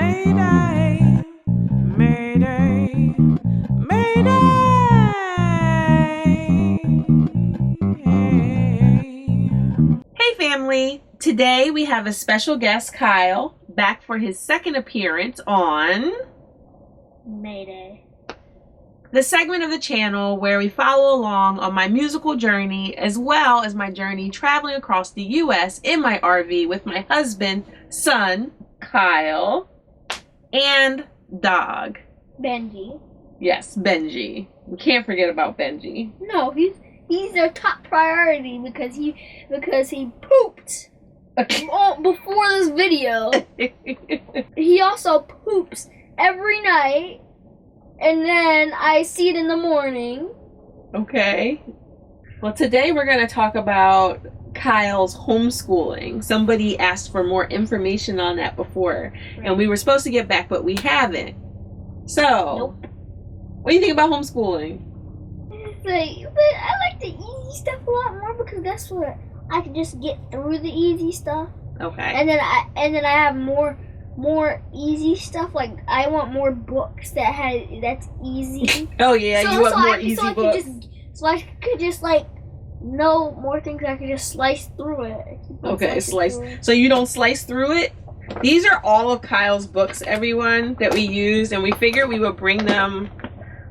Mayday, Mayday, Mayday. Hey family, today we have a special guest, Kyle, back for his second appearance on Mae-Day, the segment of the channel where we follow along on my musical journey as well as my journey traveling across the U.S. in my RV with my husband, son, Kyle, and dog. Benji. Yes, Benji. We can't forget about Benji. No, he's our top priority because he pooped before this video. He also poops every night, and then I see it in the morning. Okay. Well, today we're going to talk about Kyle's homeschooling. Somebody asked for more information on that before, and we were supposed to get back, but we haven't. So, Nope. What do you think about homeschooling? But I like the easy stuff a lot more because that's what I can just get through the easy stuff. Okay. And then I have more easy stuff. Like I want more books that's easy. Oh yeah, you want more easy books. So I could just like know more things. I could just slice through it. Okay, slice. So you don't slice through it? These are all of Kyle's books, everyone, that we used, and we figured we would bring them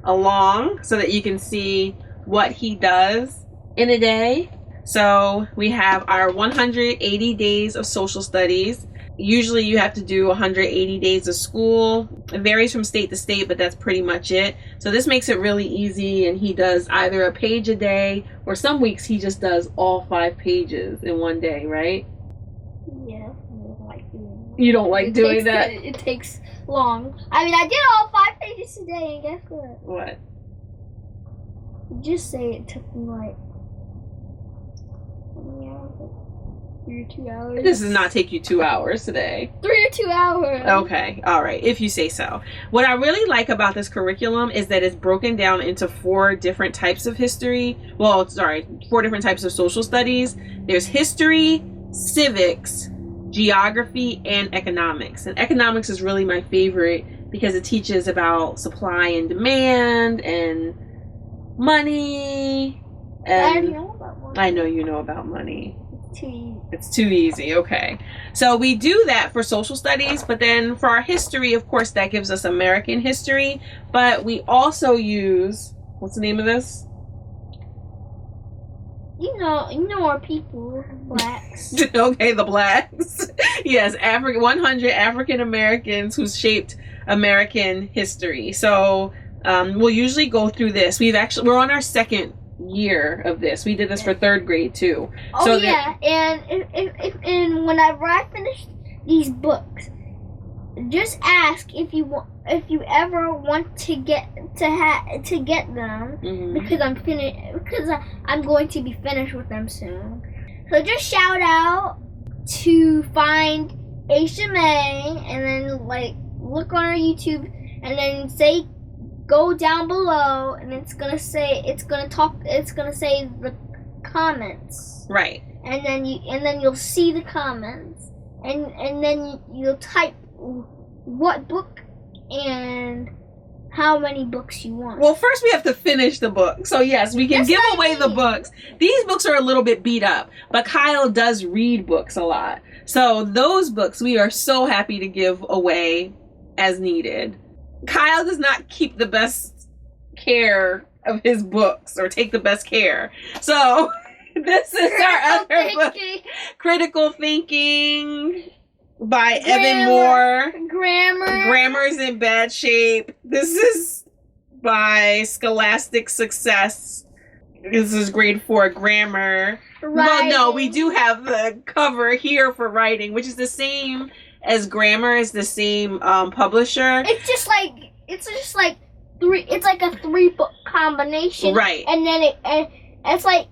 along so that you can see what he does in a day. So we have our 180 days of social studies. Usually you have to do 180 days of school. It varies from state to state, but that's pretty much it. So this makes it really easy, and he does either a page a day, or some weeks he just does all 5 pages in one day, right? Yeah, I don't like doing that. You don't like doing that? It takes long. I mean, I did all 5 pages today, and guess what? What? Just say it took me like 3 or 2 hours. This does not take you 2 hours today. 3 or 2 hours. Okay, all right, if you say so. What I really like about this curriculum is that it's broken down into 4 different types of history. Well, sorry, 4 different types of social studies. There's history, civics, geography, and economics. And economics is really my favorite because it teaches about supply and demand and money. And I know about money. I know you know about money. Too easy. It's too easy. Okay. So we do that for social studies, but then for our history, of course, that gives us American history, but we also use, what's the name of this? You know our people, blacks. Okay, the blacks. Yes, 100 African Americans who shaped American history. So we'll usually go through this. We're on our second year of this. We did this for 3rd grade too. Oh so yeah, and and whenever I finish these books, just ask if you ever want to get them because I'm going to be finished with them soon. So just shout out to find Aisha May and then like look on our YouTube and then say go down below and it's gonna say the comments. Right. And then you'll see the comments and then you'll type what book and how many books you want. Well, first we have to finish the book. So yes, we can give away the books. These books are a little bit beat up, but Kyle does read books a lot. So those books we are so happy to give away as needed. Kyle does not keep the best care of his books or take the best care. So this is our other book, Critical Thinking by Evan Moore. Grammar's in bad shape. This is by Scholastic Success. This is grade 4 grammar. Well, no, we do have the cover here for writing, which is the same as Grammar, is the same publisher. It's just like 3. It's like a 3-book combination, right? And then it's like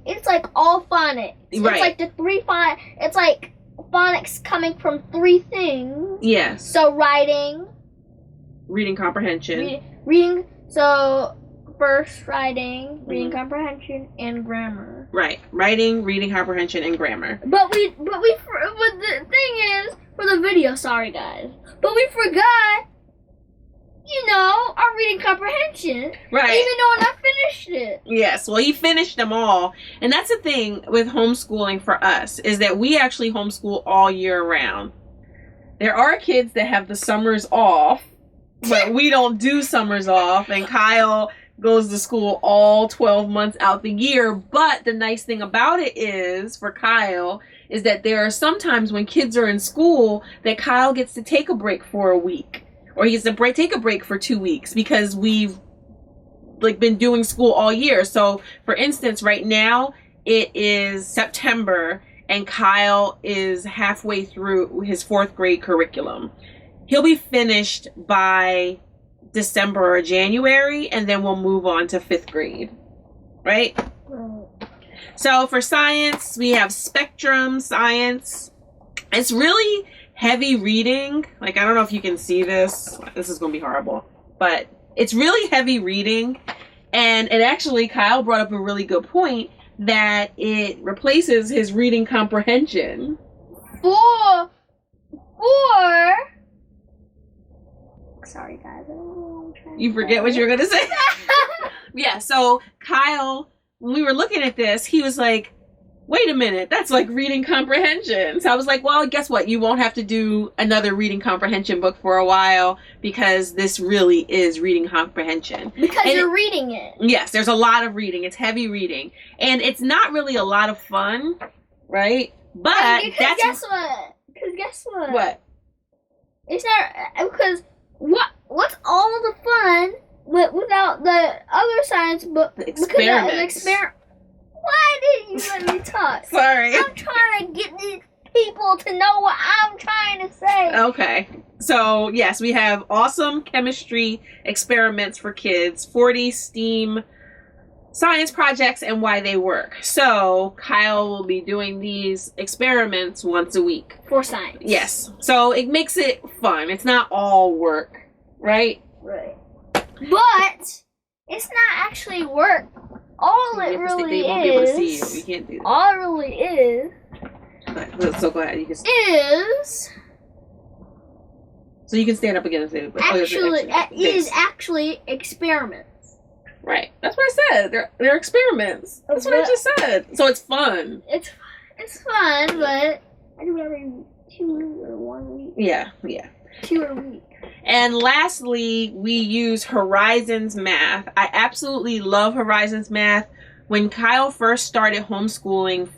it's like all phonics. Right. It's like the 3 it's like phonics coming from 3 things. Yes. So writing, reading comprehension, reading. So first writing, reading comprehension, and grammar. Right, writing, reading comprehension, and grammar. But the thing is, for the video real sorry, guys. But we forgot, our reading comprehension. Right. Even though I finished it. Yes, well, he finished them all. And that's the thing with homeschooling for us, is that we actually homeschool all year round. There are kids that have the summers off, but we don't do summers off. And Kyle goes to school all 12 months out the year. But the nice thing about it is, for Kyle, is that there are sometimes when kids are in school that Kyle gets to take a break for a week. Or he gets to take a break for 2 weeks because we've been doing school all year. So for instance, right now it is September and Kyle is halfway through his 4th grade curriculum. He'll be finished by December or January, and then we'll move on to 5th grade. Right? So for science, we have Spectrum Science. It's really heavy reading. I don't know if you can see this. This is going to be horrible. But it's really heavy reading. And it actually, Kyle brought up a really good point that it replaces his reading comprehension. Sorry, guys. I don't know what I'm trying You forget what you were going to say? Yeah, so Kyle, when we were looking at this, he was like, wait a minute, that's like reading comprehension. So I was like, well, guess what? You won't have to do another reading comprehension book for a while because this really is reading comprehension. Because you're reading it. Yes, there's a lot of reading. It's heavy reading. And it's not really a lot of fun, right? But guess what? Because guess what? What? It's not, because what's all of the fun without the other science book? The experiments. Why didn't you let me talk? Sorry. I'm trying to get these people to know what I'm trying to say. Okay. So, yes, we have awesome chemistry experiments for kids, 40 STEAM science projects, and why they work. So, Kyle will be doing these experiments once a week. For science. Yes. So, it makes it fun. It's not all work, right? Right. But it's not actually work. All it really they won't be able to see you. You can't do that. All it really is. So go ahead. You can. Is. So you can stand up again and say. It is actually experiments. Right. That's what I said. They're experiments. That's what I just said. So it's fun. It's fun, but I do every 2 or 1 week. Yeah. 2 a week. And lastly, we use Horizons Math. I absolutely love Horizons Math. When Kyle first started homeschooling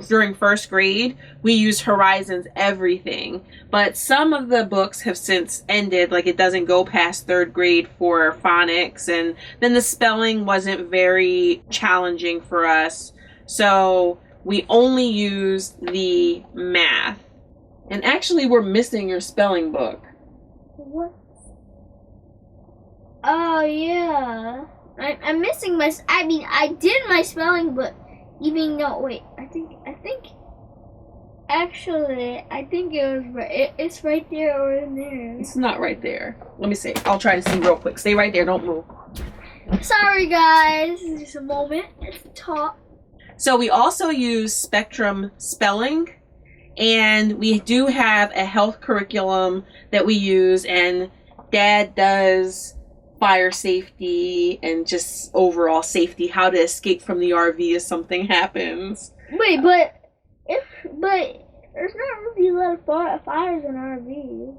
during 1st grade, we used Horizons everything. But some of the books have since ended, it doesn't go past 3rd grade for phonics, and then the spelling wasn't very challenging for us. So we only use the math. And actually, we're missing your spelling book. What? Oh, yeah. I'm missing I did my spelling book. Even though, wait, I think, actually, I think it was right. It's right there or in there. It's not right there. Let me see. I'll try to see real quick. Stay right there. Don't move. Sorry, guys. Just a moment. It's the top. So we also use Spectrum Spelling. And we do have a health curriculum that we use, and Dad does fire safety and just overall safety, how to escape from the RV if something happens. Wait, but there's not really a lot of fires in RVs.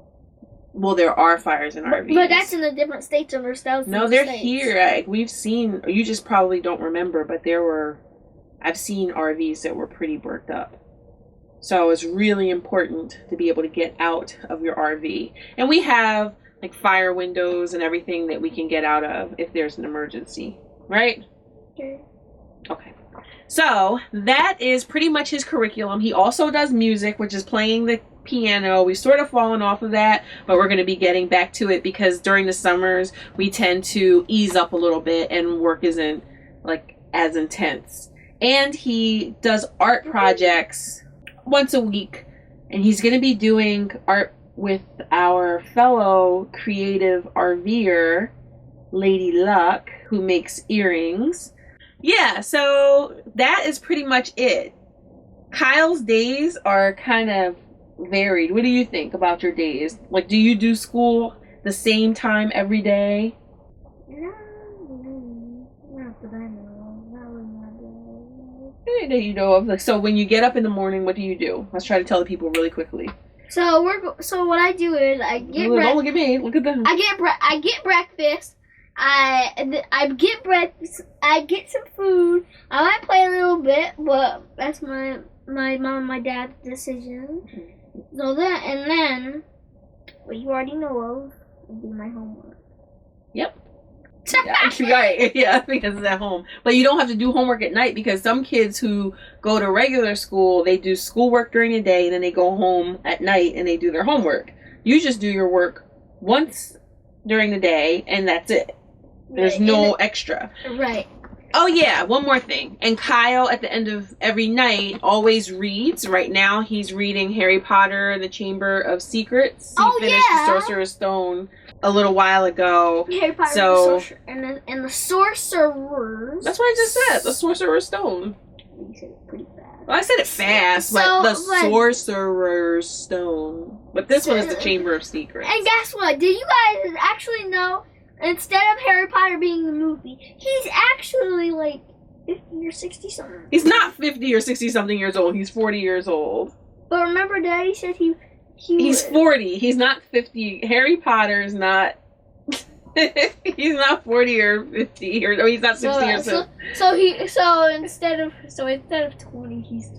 Well, there are fires in RVs. But that's in the different states of ourselves. No, they're here. We've seen, you just probably don't remember, but I've seen RVs that were pretty burnt up. So it's really important to be able to get out of your RV. And we have fire windows and everything that we can get out of if there's an emergency, right? Okay. So that is pretty much his curriculum. He also does music, which is playing the piano. We've sort of fallen off of that, but we're going to be getting back to it because during the summers we tend to ease up a little bit and work isn't as intense. And he does art projects once a week, and he's going to be doing art with our fellow creative RVer, Lady Luck, who makes earrings. Yeah, so that is pretty much it. Kyle's days are kind of varied. What do you think about your days? Like, do you do school the same time every day? No, not that I know. Not really my day. Any day you know of. Like, so when you get up in the morning, what do you do? Let's try to tell the people really quickly. So what I do is I get Don't look at me. Look at them. I get breakfast. I get breakfast. I get some food. I might play a little bit, but that's my mom and my dad's decision. So then what you already know of will be my homework. Yep. Yeah, right. Yeah, because it's at home. But you don't have to do homework at night, because some kids who go to regular school, they do schoolwork during the day and then they go home at night and they do their homework. You just do your work once during the day and that's it. There's no extra. Right. Oh yeah, one more thing. And Kyle, at the end of every night, always reads. Right now, he's reading Harry Potter and the Chamber of Secrets. He finished the Sorcerer's Stone a little while ago. Harry Potter and the Sorcerers. That's what I just said. The Sorcerer's Stone. You said it pretty fast. Well, I said it fast, but the Sorcerer's Stone. But this one is the Chamber of Secrets. And guess what? Did you guys actually know? Instead of Harry Potter being the movie, he's actually like 50 or 60 something. He's not 50 or 60 something years old. He's 40 years old. But remember, Daddy said he's 40. He's not 50. Harry Potter is not. He's not 40 or 50 or he's not 60 or so. So instead of 20, he's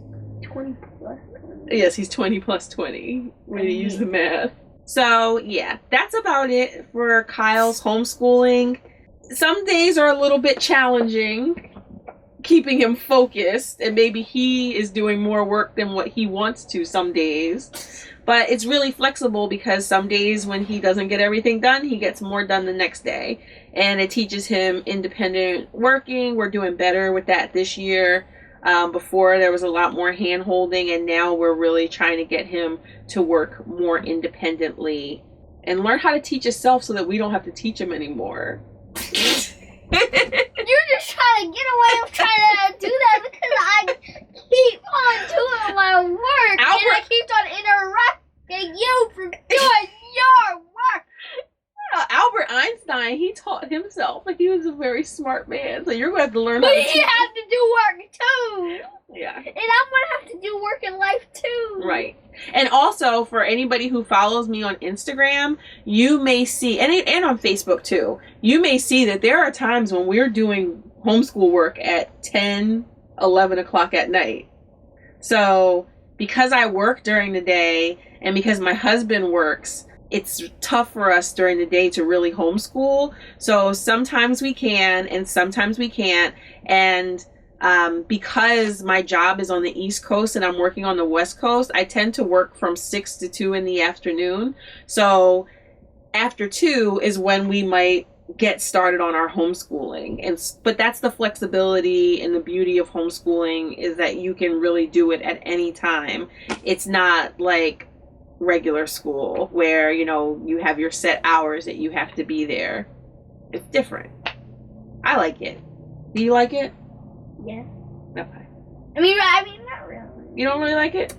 20 plus 20. Yes, he's 20 plus 20 when you use the math. So, yeah, that's about it for Kyle's homeschooling. Some days are a little bit challenging, keeping him focused, and maybe he is doing more work than what he wants to some days. But it's really flexible, because some days when he doesn't get everything done, he gets more done the next day. And it teaches him independent working. We're doing better with that this year. Before there was a lot more hand holding, and now we're really trying to get him to work more independently and learn how to teach himself so that we don't have to teach him anymore. You're just trying to get away with trying to do that because I keep on doing my work and I keep on interrupting you from doing your work. Albert Einstein, he taught himself. Like, he was a very smart man, so you're going to have to learn how to teach. But he has to do work too. Yeah. And I'm going to have to do work in life too. Right. And also, for anybody who follows me on Instagram, you may see, and on Facebook too, you may see that there are times when we're doing homeschool work at 10, 11 o'clock at night. So, because I work during the day, and because my husband works, it's tough for us during the day to really homeschool. So sometimes we can and sometimes we can't. And because my job is on the East Coast and I'm working on the West Coast, I tend to work from 6 to 2 in the afternoon. So after 2 is when we might get started on our homeschooling. But that's the flexibility and the beauty of homeschooling, is that you can really do it at any time. It's not like regular school where, you know, you have your set hours that you have to be there. It's different. I like it. Do you like it? Yeah. Okay. I mean, not really. You don't really like it?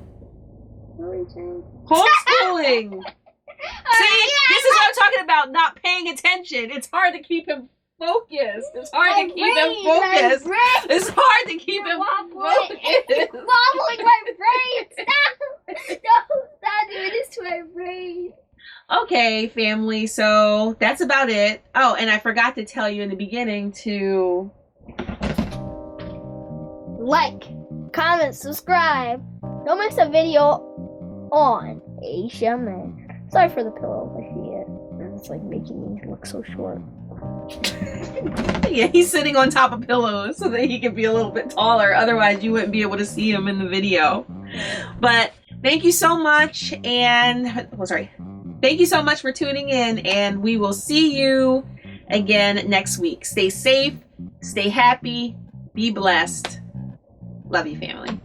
What are you saying? Homeschooling! See, this is what I'm talking about, not paying attention. It's hard to keep him focused. It's hard to keep him focused. It's hard to keep him focused. It's wobbling my brain. Stop. Stop doing this to my brain. Okay, family, so that's about it. Oh, and I forgot to tell you in the beginning to like, comment, subscribe. Don't miss a video on Asia Man. Sorry for the pillow, I see it. And it's like making me look so short. Yeah, he's sitting on top of pillows so that he can be a little bit taller. Otherwise, you wouldn't be able to see him in the video. But thank you so much, and thank you so much for tuning in, and we will see you again next week. Stay safe, stay happy, be blessed. Love you, family.